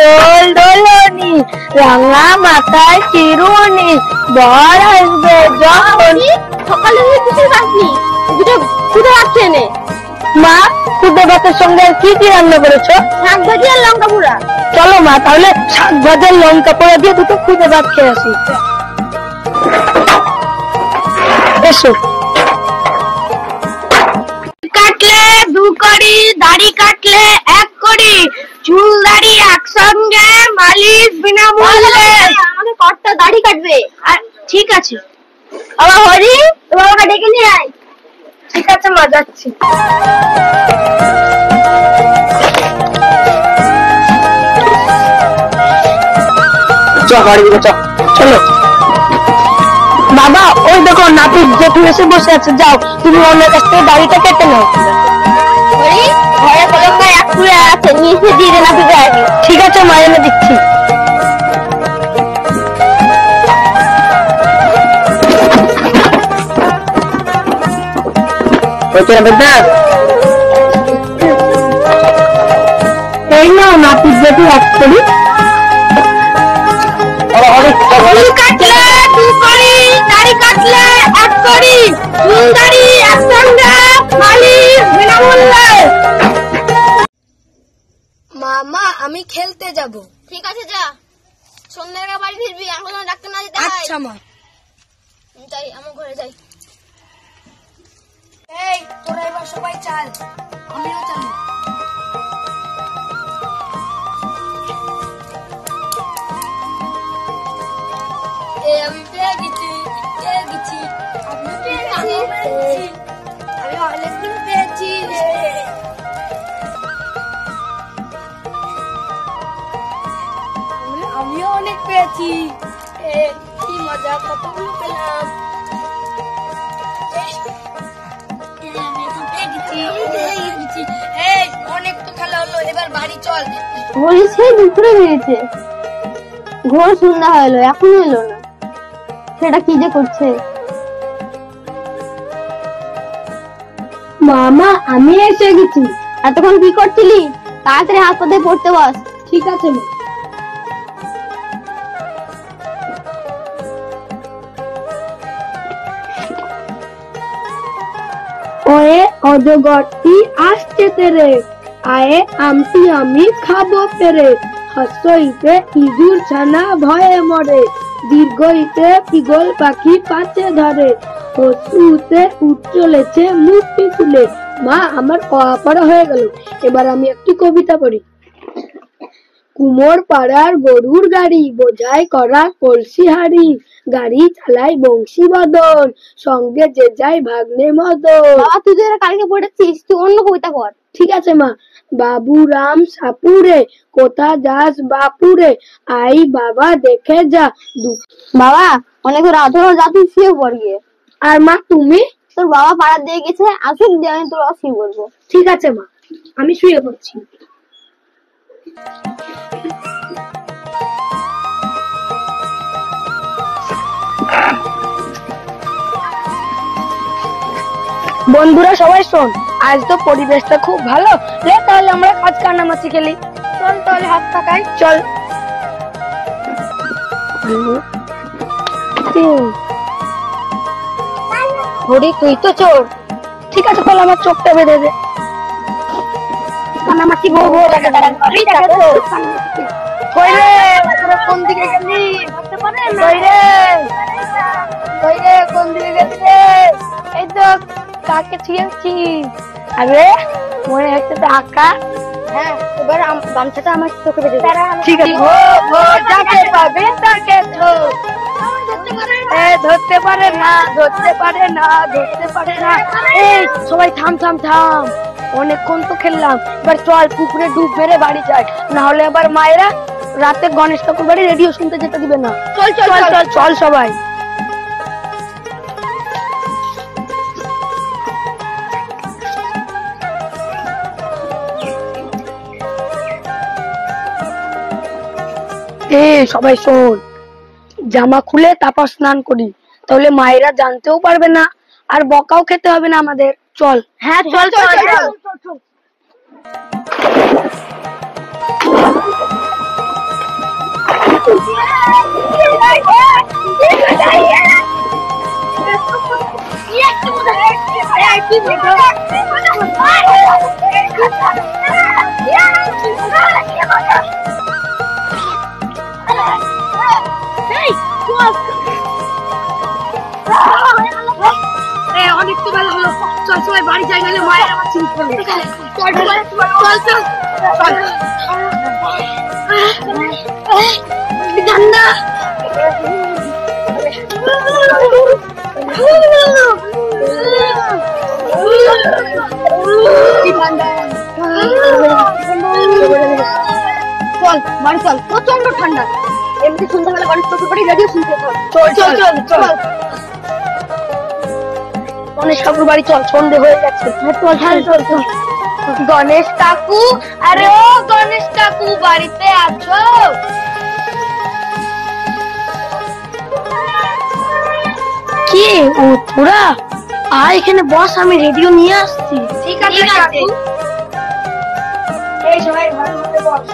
দোল দোলনি রাঙা মাথায় চিরুনি বর আসবে যখন। সকালে কিছু খাসনি, দুটো খুদে ভাত খেয়ে নে। মা, খুদে ভাতের সঙ্গে কি কি রান্না করেছো? শাক ভাজি আর লঙ্কা পোড়া। চলো মা, তাহলে শাক ভাজি আর লঙ্কা পোড়া দিয়ে দুটো খুদে ভাত খেয়ে আসি। এসো। কাটলে 2 কড়ি, দাড়ি কাটলে 1 কড়ি, চুল দাড়ি একসঙ্গে মালিশ বিনামূল্যে। আমাকে কতটা দাড়ি কাটবে? আর ঠিক আছে বাবা, হরি বাবাকে ডেকে নিয়ে আয়। ঠিক আছে মা, যাচ্ছি। চলো বাবা, ওই দেখো নাপিত জেঠু এসে বসে আছে, যাও তুমি ওনার কাছ থেকে দাড়িটা কেটে নাও। হরি, ঘরে কলঙ্কা 1 কুড়ে আছে, নিয়ে এসে দিয়ে দে নাপিতে আগে। ঠিক আছে মা, এনে দিচ্ছি। এই নাও নাপিত জেঠু 1 কড়ি। চুল কাটলে 2 কড়ি, দাড়ি কাটলে 1 কড়ি, চুল দাড়ি একসঙ্গে মালিশ বিনামূল্যে। মামা, আমি খেলতে যাব। ঠিক আছে, যা, সন্ধ্যাবেলা বাড়ি ফিরবি, এখন ডাক্তার না যেতে হয়। আচ্ছা মা। যাই, আমার ঘরে যাই। এই তোরা এবার সবাই চাল, আমিও চাল। আমি পেয়ে গেছি, আমি অনেকগুলো পেয়েছি। আমিও অনেক পেয়েছি। কি মজা, কতগুলো পেলাম। অনেক তো খেলা হলো, এবার বাড়ি চল। হরি সেই দুপুরে বেরিয়েছে, ঘোর সন্ধ্যা হলো, এখনো এলো না। সেটা কি যে করছে। মামা, আমি এসে গেছি। এতক্ষণ কি করছিলি? তাড়াতাড়ি হাত পা ধুয়ে পড়তে বস। ঠিক আছে মা। ওয়ে অজগরটি আসছে তেরে, আয়ে আমটি আমি খাবো পেরে। হস্যইতে ইঁদুর ছানা ভয়ে মরে, দীর্ঘইতে ঈগল পাখি পাচে ধরে, হস্যুতে উঠ চলেছে মূর্তি তুলে। মা, আমার পড়া হয়ে গেল, এবার আমি একটি কবিতা পড়ি। কুমোর পাড়ার গরুর গাড়ি, বোঝাই করা কলসি হাড়ি, গাড়ি চালাই বংশী বদন, সঙ্গে যে যাই ভাগ্নে মদন। বাবা, তুই তো কালকে পড়েছিস, তুই অন্য কবিতা কর। ঠিক আছে মা। বাবুরাম সাপুরে, কোথা যাস বাপুরে, আই বাবা দেখে যা। বাবা, অনেক রাত হলো, যা তুই শুয়ে পড় গিয়ে। আর মা তুমি? তোর বাবা পাড়া দিয়ে গেছে, আসুক দিয়ে আমি তোর শুয়ে বলবো। ঠিক আছে মা, আমি শুয়ে পড়ছি। বন্ধুরা সবাই শোন, আজ তো পরিবেশটা খুব ভালো, তাহলে আমরা কাজ কানামাছি খেলি। চল তাহলে হাত পাকাই, চল। হরি, তুই তো চোর। ঠিক আছে, তাহলে আমার চোখটা বেঁধে দে। কানামাছি বউ বউ লাগে, কোন দিকে গেলি? কোন দিকে গেলি রে? এই তো কাকে ছিঁড়েছি। আরে মনে হচ্ছে তো আঁকা। হ্যাঁ, এবার গামছাটা আমার চোখে বেঁধে দে। ঠিক আছে। যাকে পাবে তাকে ধরতে পারে না, ধরতে পারে না, ধরতে পারে না। এই সবাই থাম থাম থাম, অনেকক্ষণ তো খেললাম, এবার চল পুকুরে ডুব মেরে বাড়ি যাই, না হলে আবার মায়েরা রাতে গণেশ ঠাকুর বাড়ি রেডিও শুনতে যেতে দিবে না। চল চল চল চল সবাই। সবাই শোন, জামা খুলে তারপর স্নান করি, তাহলে মায়েরা জানতেও পারবে না, আর বকাও খেতে হবে না আমাদের। চল। হ্যাঁ, চল চল চল। অনেক তো বেলা হলো, চল সবাই বাড়ি যাই, গেলে মায়ের আমার চিন্তা করবে। চল চল ঠান্ডা চল বাড়ি চল, প্রচন্ড ঠান্ডা। এমনি সন্ধ্যাবেলা গণেশ ঠাকুর বাড়ি রেডিও শুনতে চল চল চল চল গণেশ ঠাকুর বাড়ি চল, সন্ধে হয়ে যাচ্ছে। চল চল চল। গণেশ কাকু, আরে ও গণেশ কাকু, বাড়িতে আছো? কি ও তোরা আয় এখানে বস, আমি রেডিও নিয়ে আসছি। ঠিক আছে কাকু। এই সবাই ঘরের মধ্যে বস।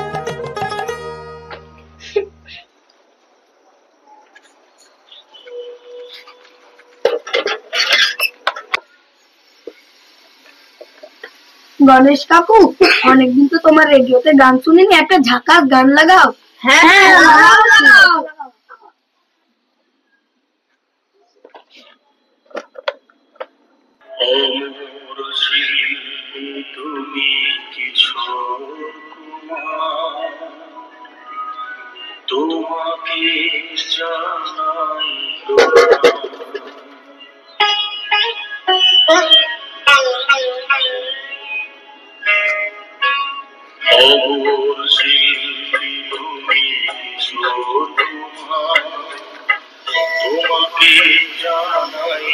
গণেশ কাকু, অনেকদিন তো তোমার রেডিওতে গান শুনিনি, একটা ঝাকাস গান লাগাও। হ্যাঁ লাগাও। তুমি কিছু তোমাকে জানাই অমর শিল্পী তুমি কিছু তোমাকে জানাই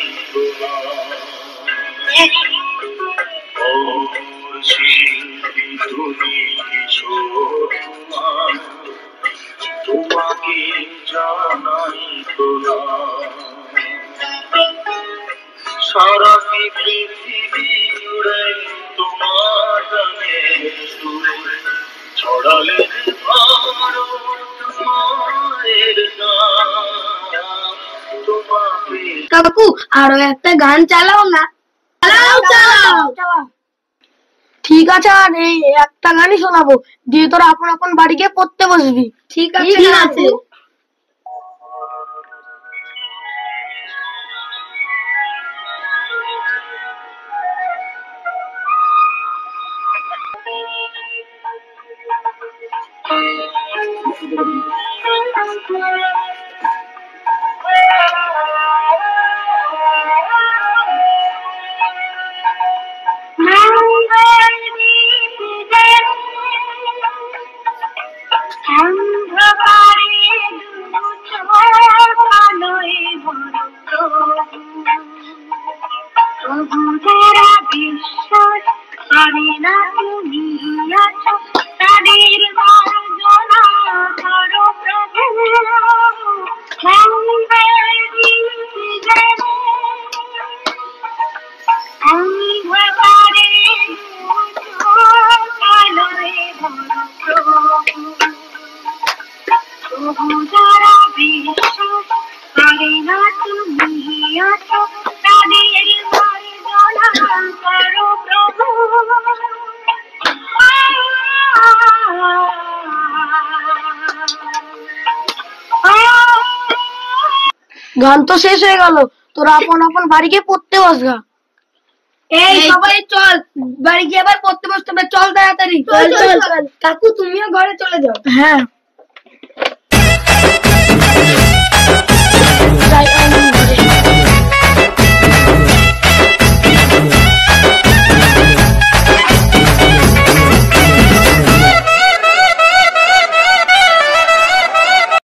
অমর শিল্পী তুমি কিছু তোমাকে জানাই সারা পৃথিবী জুড়ে তোমার গানের সুরে ছড়ালে মায়ের নাম তোমাকে। কাকু আরো একটা গান চালাও না। চালাও। ঠিক আছে, আর এই একটা গানই শোনাবো, দিয়ে তোরা আপন আপন বাড়ি গিয়ে পড়তে বসবি। ঠিক আছে। গান তো শেষ হয়ে গেল, তোরা আপন আপন বাড়ি গিয়ে পড়তে বসগা। এই সবাই চল, বাড়ি গিয়ে আবার পড়তে বসতে হবে। চল তাড়াতাড়ি। চল কাকু, তুমিও ঘরে চলে যাও। হ্যাঁ।